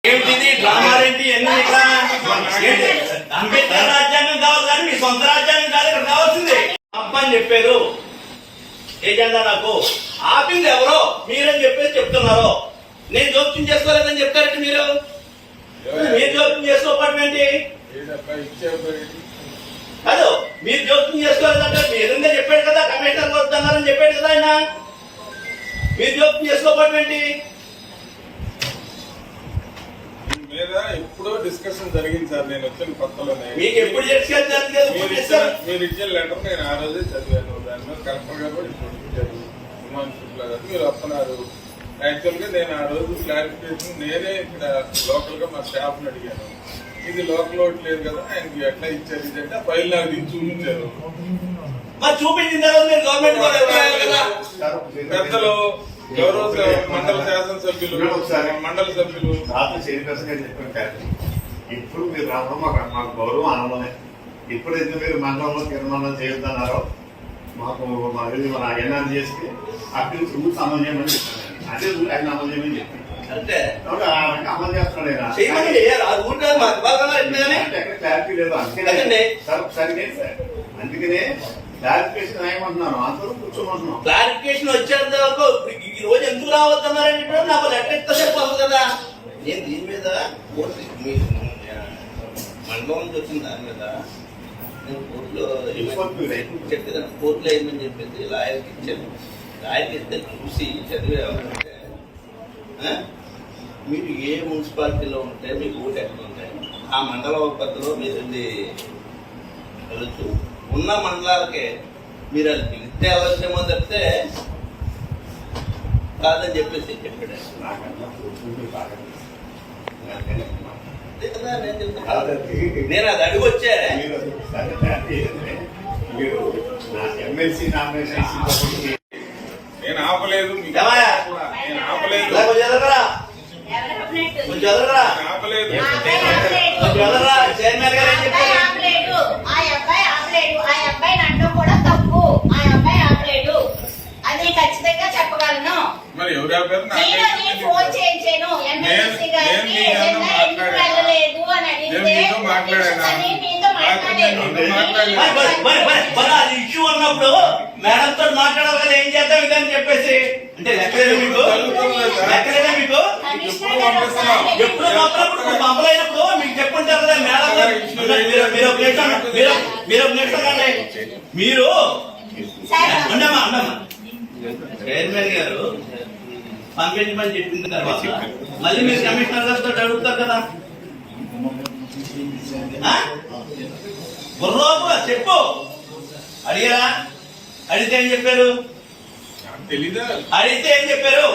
ఏమిటిది డ్రామాలేంటి ఎన్ని ఇక్కడ అంబేద్కర్ రాజ్యాంగం కావాలి కానీ మీ సొంత రాజ్యాంగం కాదు ఇక్కడ కావాల్సింది అప్పని చెప్పారు ఏజెండా నాకు ఆపింది ఎవరో మీరని చెప్పేసి చెప్తున్నారు. నేను జోక్యం చేసుకోలేదని చెప్తారంటే మీరు జోక్యం చేసుకోవడం ఏంటి కాదు. మీరు జోక్యం చేసుకోలేదంటే మీరుగా చెప్పాడు కదా, కమిషనర్ వద్దన్నారని చెప్పాడు కదా ఆయన. మీరు జోక్యం చేసుకోవడం ఏంటి? మీద ఎప్పుడో డిస్కషన్ జరిగింది సార్. నేను వచ్చిన కొత్తలోనే మీకు ఎప్పుడు మీరు ఇచ్చిన లెటర్ నేను ఆ రోజే చదివాను. దాని మీద కలెక్టర్ గారు కూడా ఇప్పుడు ఇచ్చారు హిమాన్ శుక్లా గారు. మీరు వస్తున్నారు. యాక్చువల్ గా నేను ఆ రోజు క్లారిఫికేషన్ నేనే ఇక్కడ లోకల్ గా మా స్టాఫ్ ని అడిగాను. ఇది లోకల్ ఓట్ లేదు కదా, ఆయనకి ఎట్లా ఇచ్చారు ఇదంటే ఆ ఫైల్ నాకు దిగి చూపించారు. చూపించిన తర్వాత పెద్దలు గౌరవ మండల శాసనసభ్యులు మండల సభ్యులు చైర్పర్సన్ గారు చెప్పారు. ఇప్పుడు మీరు రావడం మాకు గౌరవం ఆనందమే. ఎప్పుడైతే మీరు మండలంలో తీర్మానం చేయొద్దన్నారో మాకు మన ఎన్ఆర్ చేస్తే అక్కడ రూల్స్ అమలు చేయమని చెప్పాను. అదే రూల్ ఆయన అమలు చేయమని చెప్పాను. అమలు చేస్తున్నాడు క్లారిటీ లేదు. అందుకనే సార్ ఒకసారి అందుకనే క్లారిఫికేషన్ ఏమంటున్నాను, అందరూ కూర్చోమంటున్నాం. క్లారిఫికేషన్ వచ్చేంత వరకు ఈ రోజు ఎందుకు రావద్దన్నారని నాకు లెటర్ ఇస్తే సరిపోదు కదా. నేను దీని మీద మండలం నుంచి వచ్చిన దాని మీద నేను కోర్టులో చెప్పేదాన్ని కోర్టులో ఏమని చెప్పేసి లాయర్కి ఇచ్చాను. లాయర్కి ఇస్తే చూసి చదివేవారంటే మీరు ఏ మున్సిపాలిటీలో ఉంటే మీకు ఓటు ఎక్కడ ఉంటాయి ఆ మండల పద్ధతిలో మీరు వెళ్ళొచ్చు. ఉన్న మండలాలకే మీరు అది పిలిస్తే అవసరమో తప్పితే కాదని చెప్పేసి చెప్పాడు. నేను అది అడిగి వచ్చా. నేను ఆపలేదు చైర్మన్ గారు ఏం చెప్పారు? ఖచ్చితంగా చెప్పగలను. మరి ఎవరు ఆపారు? ఫోన్ చేయించాను ఎమ్మెల్సీ గారికి వెళ్ళలేదు అని అడిగితే ఇష్యూ ఉన్నప్పుడు మేడం తో మాట్లాడాలి కదా, ఏం చేద్దాం ఇదని చెప్పేసి అంటే లెక్కలేదా మీకు? లెక్కలేదా మీకు? ఎప్పుడు పంపలేనప్పుడు మీకు చెప్పుంటారు కదా మేడం. మీరు ఒక నిమిషం కండి. మీరు ఉండమ్మా చైర్మన్ గారు పంపించమని చెప్పిన తర్వాత మళ్ళీ మీరు కమిషనర్ గారితో అడుగుతారు కదా. గుర్రోపు చెప్పు అడిగారా? అడిగితే ఏం చెప్పారు? తెలీదా? అడిగితే ఏం చెప్పారు?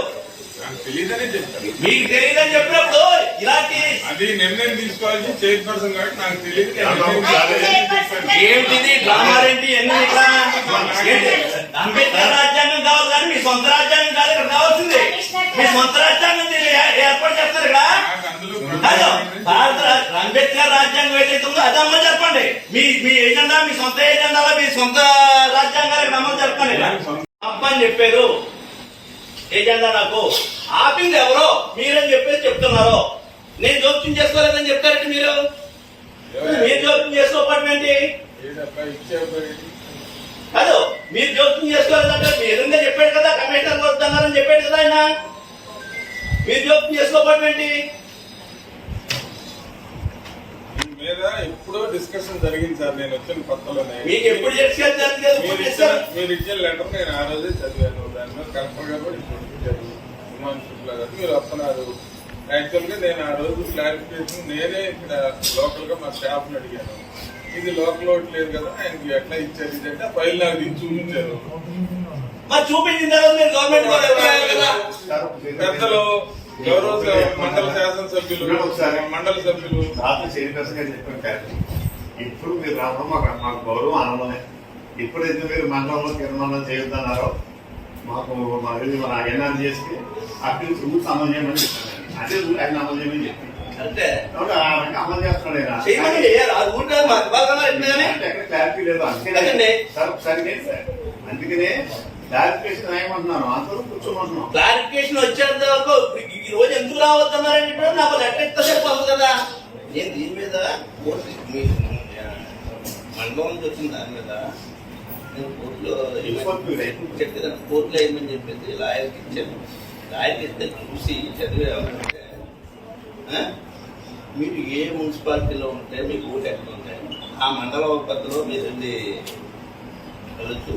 తెలీదనే చెప్పారు. మీకు తెలియదని చెప్పినప్పుడు ఇలాంటి అది నిర్ణయం తీసుకోవాల్సి చైర్పర్సన్ కాబట్టి నాకు తెలియదు. ఏమిటిది డ్రామాలేంటి ఎన్ని ఇక్కడ అంబేద్కర్ రాజ్యాంగం కావాలి కానీ మీ సొంత రాజ్యాంగం కాదు ఇక్కడ కావాల్సింది. మీ సొంత రాజ్యాంగం ఏర్పాటు చేస్తారు ఇక్కడ. అంబేద్కర్ రాజ్యాంగం ఏదైతే ఉందో అది అమలు చెప్పండి. మీ ఏజెండా మీ సొంత ఏజెండాలో మీ సొంత రాజ్యాంగాలకు అమలు చెప్పండి. అప్పని చెప్పారు ఏజెండా నాకు ఆపింది ఎవరో మీరని చెప్పేసి చెప్తున్నారు. నేను జోక్యం చేసుకోలేదని చెప్తారంటే మీరు జోక్యం చేసుకోవడం ఏంటి కాదు. మీరు జోక్యం చేసుకోలేదంటే మీరుగా చెప్పాడు కదా, కమిషనర్ వద్దన్నారని చెప్పాడు కదా ఆయన. మీరు జోక్యం చేసుకోవడం ఏంటి? మీద ఎప్పుడో డిస్కషన్ జరిగింది సార్. నేను వచ్చిన కొత్తలోనే మీకు ఎప్పుడు మీరు ఇచ్చిన లెటర్ నేను ఆ రోజే చదివాను. దాని మీద కలెక్టర్ గారు కూడా ఇప్పుడు ఇచ్చారు హిమాన్ శుక్లా గారు. మీరు వస్తున్నారు. యాక్చువల్ గా నేను ఆ రోజు క్లారిఫికేషన్ నేనే ఇక్కడ లోకల్ గా మా స్టాఫ్ ని అడిగాను. ఇది లోకల్ ఓట్ లేదు కదా, ఆయనకి ఎట్లా ఇచ్చారు ఇదంటే ఆ ఫైల్ నాకు దిగి చూపించారు. చూపించిన తర్వాత పెద్దలు గౌరవ మండల శాసనసభ్యులు మండల సభ్యులు చైర్పర్సన్ గారు చెప్పారు. ఇప్పుడు మీరు రావడం మాకు గౌరవం ఆనందమే. ఎప్పుడైతే మీరు మండలంలో తీర్మానం చేయొద్దన్నారో మాకు మన ఎన్ఆర్ చేస్తే అక్కడ రూల్స్ అమలు చేయమని చెప్పాను. అదే రూల్ ఆయన అమలు చేయమని చెప్పాను. అమలు చేస్తున్నాడు. క్లారిటీ లేదు. అందుకనే సార్ ఒకసారి అందుకనే క్లారిఫికేషన్ ఏమంటున్నాను అందరూ కూర్చోమంటున్నాం. క్లారిఫికేషన్ వచ్చేంత వరకు ఈ రోజు ఎందుకు రావద్దన్నారంటే నాకు లెటర్ ఇస్తే సరిపోదు కదా. నేను దీని మీద కోర్టు మండలం నుంచి వచ్చిన దాని మీద నేను కోర్టులో చెప్పేదాన్ని కోర్టులో ఏమని చెప్పేసి లాయర్కి ఇచ్చాను. లాయర్కి ఇస్తే చూసి చదివేవాలంటే మీరు ఏ మున్సిపాలిటీలో ఉంటే మీకు ఓటు ఎక్కడ ఉంటాయి ఆ మండల పద్ధతిలో మీరు వెళ్ళచ్చు.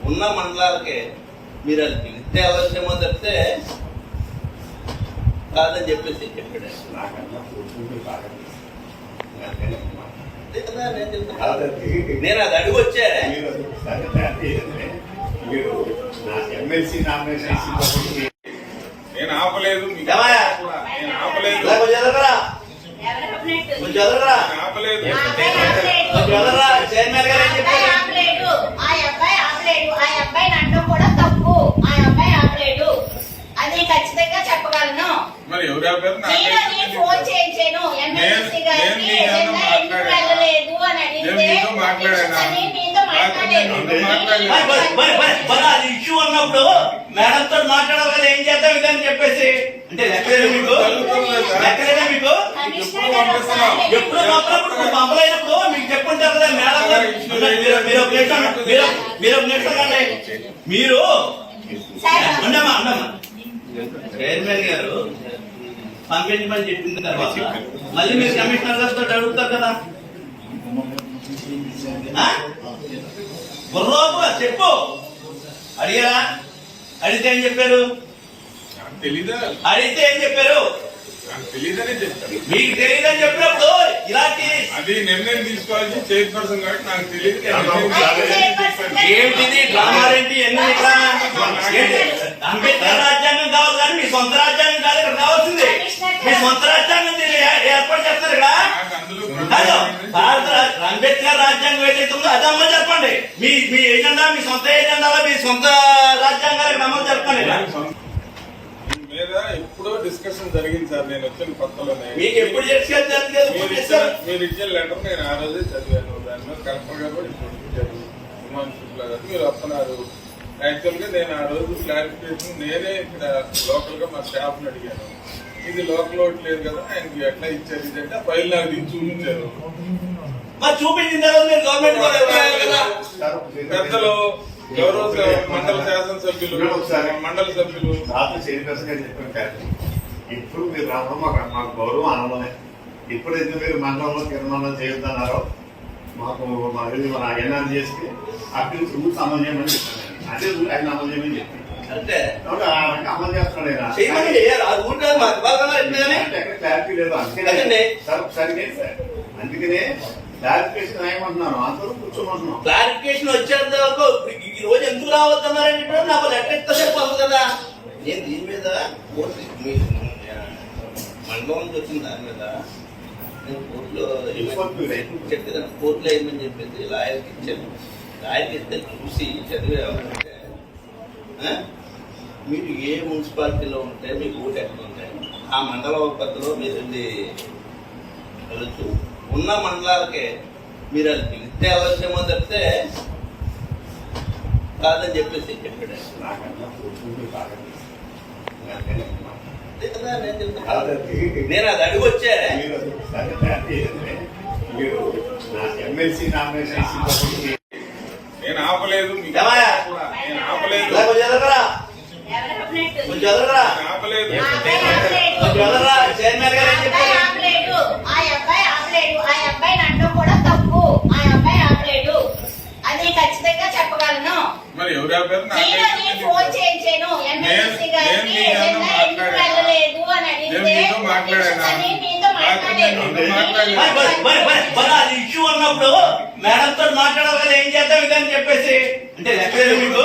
ఉన్న మండలాలకే మీరు అది పిలిస్తే అవసరమో తప్పితే కాదని చెప్పేసి చెప్పాడు. నాకన్నా కూర్చుంటే బాగా అదే కదా నేను చెప్తాను. నేను అది అడిగి వచ్చా. మీరు నా ఎమ్మెల్సీ నామినేషన్ నేను ఆపలేదు మీకు. ఏమయ్య? నేను ఆపలేదు. ఇలా కొంచెం ఎదగరా. ఎవరు చెప్పినట్టు? కొంచెం ఎదగరా. నేను ఆపలేదు. ఆ అబ్బాయి ఆపలేడు. కొంచెం ఎదగరా. చైర్మన్ గారు ఏం ఆ అబ్బాయి చెప్పారు? ఆపలేడు. ఆ అబ్బాయి ఆపలేడు. ఆ అబ్బాయి అనడం కూడా తప్పు. ఆ అబ్బాయి ఆపలేడు. అది ఖచ్చితంగా చెప్పగలను. మరి ఎవరు ఆపారు? నేను ఫోన్ చేయించాను ఎమ్మెల్సీ గారికి ఏదైనా ఎందుకు వెళ్ళలేదు అని అడిగితే మీతో మాట్లాడానా? అని మీతో మాట్లాడలేదు. మరి అది ఇష్యూ అన్నప్పుడు మేడం తో మాట్లాడాలి కదా, ఏం చేద్దాం ఇదని చెప్పేసి. అంటే లెక్కలేదా మీకు? లెక్కలేదా మీకు? కమిషనర్ గారు ఒకసారి ఎప్పుడు పంపినప్పుడు పంపలేనప్పుడు మీకు చెప్పుంటారు కదా మేడం గారు. మీరు ఒక నిమిషం కండి. మీరు ఉండమ్మా ఉండమ్మా. చైర్మన్ గారు పంపించమని చెప్పిన తర్వాత మళ్ళీ మీరు కమిషనర్ గారితో అడుగుతారు కదా. బుర్రోపుగా చెప్పు. అడిగారా? అడిగితే ఏం చెప్పారు? నాకు తెలీదా? అడిగితే ఏం చెప్పారు? నాకు తెలీదనే చెప్తాను. మీకు తెలియదని చెప్పినప్పుడు ఇలాంటి అది నిర్ణయం తీసుకోవాల్సి చైర్పర్సన్ కాబట్టి నాకు తెలియదు. ఏమిటిది డ్రామాలేంటి ఎన్ని ఇక్కడ? ఏంటి? అంబేద్కర్ రాజ్యాంగం కావాలి కానీ మీ సొంత రాజ్యాంగం కాదు ఇక్కడ కావాల్సింది. మీ సొంత రాజ్యాంగం ఏర్పాటు చేస్తారు ఇక్కడ. కాదు, అంబేద్కర్ రాజ్యాంగం ఏదైతే ఉందో అది అమలు చెప్పండి. మీ మీ ఏజెండా మీ సొంత ఏజెండాలో మీ సొంత రాజ్యాంగాలకు అమలు చెప్పండి. మీద ఎప్పుడో డిస్కషన్ జరిగింది సార్. నేను వచ్చిన కొత్తలోనే మీకు ఎప్పుడు మీరు ఇచ్చిన లెటర్ నేను ఆ రోజే చదివాను. దాని మీద కలెక్టర్ గారు కూడా ఇప్పుడు ఇచ్చారు. హిమాన్ శుక్లా గారు మీరు వస్తున్నారు. యాక్చువల్ గా నేను ఆ రోజు క్లారిఫికేషన్ నేనే ఇక్కడ లోకల్ గా మా స్టాఫ్ ని అడిగాను. ఇది లోకల్ ఓట్ లేదు కదా ఆయనకి ఎట్లా ఇచ్చారు ఇదంటే ఆ ఫైల్ నాకు తీసి చూపించారు. చూపించిన తర్వాత మీరు గవర్నమెంట్ పెద్దలు గౌరవ మండల శాసనసభ్యులు మండల సభ్యులు రాత్రి చైర్పర్సన్ గారు చెప్పాను కాదు. ఇప్పుడు మీరు రావడం మాకు గౌరవం ఆనందమే. ఎప్పుడైతే మీరు మండలంలో తీర్మానం చేయొద్దన్నారో మాకు మన ఎన్ఆర్జీఎస్కి అప్పీల్ రూల్స్ అమలు చేయమని చెప్పాను. అదే రూల్ ఆయన అమలు చేయమని చెప్పి అంటే అమలు చేస్తున్నాడు. క్లారిటీ లేదు. అందుకనే సార్ ఒకసారి అందుకనే క్లారిఫికేషన్ ఏమంటున్నాను అందరూ కూర్చోమంటున్నాం. క్లారిఫికేషన్ వచ్చేంత వరకు ఈ రోజు ఎందుకు రావద్దన్నారంటే నాకు లెటర్ ఇస్తే సరిపోదు కదా. నేను దీని మీద కోర్టు మండలం నుంచి వచ్చిన దాని మీద నేను కోర్టులో చెప్పేదాన్ని కోర్టులో ఏమని చెప్పేసి లాయర్కి ఇచ్చాను. లాయర్కి ఇస్తే చూసి చదివేవాలంటే మీరు ఏ మున్సిపాలిటీలో ఉంటే మీకు ఓటు ఎక్కడ ఉంటాయి ఆ మండల పద్ధతిలో మీరు వెళ్ళచ్చు. ఉన్న మండలాలకే మీరు అది పిలిస్తే అవసరమో తప్పితే కాదని చెప్పేసి చెప్పాడు. నాకన్నా కూర్చుంటే బాగా అదే కదా నేను చెప్తాను. నేను అది అడిగి వచ్చా. మీరు నా ఎమ్మెల్సీ నామినేషన్ నేను ఆపలేదు మీకు. ఏమయ్య? నేను ఆపలేదు. ఇలా కొంచెం ఎదగరా. ఎవరు చెప్పినట్టు? కొంచెం ఎదగరా. నేను ఆపలేదు. ఆ అబ్బాయి ఆపలేడు. కొంచెం ఎదగరా. చైర్మన్ గారు ఏం ఆ అబ్బాయి చెప్పారు? ఆపలేడు. ఆ అబ్బాయి ఆపలేడు. ఆ అబ్బాయి అనడం కూడా తప్పు. ఆ అబ్బాయి ఆపలేడు. అది ఖచ్చితంగా చెప్పగలను. మరి ఎవరు ఆపారు? నేను ఫోన్ చేయించాను ఎమ్మెల్సీ గారికి ఏదైనా ఎందుకు వెళ్ళలేదు అని అడిగితే మీతో మాట్లాడానా? అని మీతో మాట్లాడలేదు. మరి అది ఇష్యూ అన్నప్పుడు మేడం తో మాట్లాడాలి కదా, ఏం చేద్దాం ఇదని చెప్పేసి. అంటే లెక్కలేదా మీకు?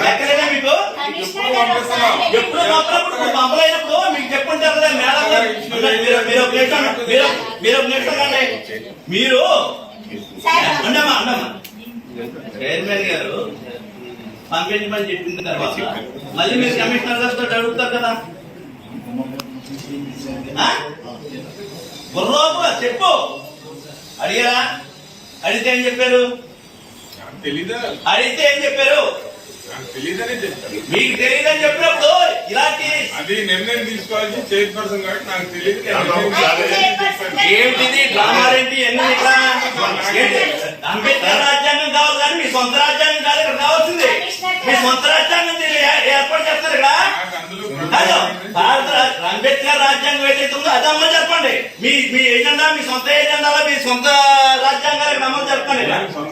లెక్కలేదా మీకు? కమిషనర్ గారు ఒకసారి ఎప్పుడు పంపినప్పుడు పంపలేనప్పుడు మీకు చెప్పుంటారు కదా మేడం గారు. మీరు ఒక నిమిషం కండి. మీరు ఉండమ్మా ఉండమ్మా. చైర్మన్ గారు పంపించమని చెప్పిన తర్వాత మళ్ళీ మీరు కమిషనర్ గారితో అడుగుతారు కదా. బుర్రోపుగా చెప్పు. అడిగారా? అడిగితే ఏం చెప్పారు? నాకు తెలీదా? అడిగితే ఏం చెప్పారు? నాకు నాకు తెలియదనే చెప్పాను. మీకు తెలియదని చెప్పినప్పుడు ఇలాంటి అది నిర్ణయం తీసుకోవాల్సి చైర్పర్సన్ కాబట్టి నాకు తెలియదు. ఏమిటిది డ్రామాలేంటి ఎన్ని ఇక్కడ ఏంటి? అంబేద్కర్ రాజ్యాంగం కావాలి కానీ మీ సొంత రాజ్యాంగం కాదు ఇక్కడ కావాల్సింది. మీ సొంత రాజ్యాంగం ఏర్పాటు చేస్తారు ఇక్కడ నాకు అందులో కాదు. అంబేద్కర్ రాజ్యాంగం ఏదైతే ఉందో అది అమలు చెప్పండి. మీ ఎజెండా మీ సొంత ఎజెండాలో మీ సొంత రాజ్యాంగాలకు అమలు చెప్పండి.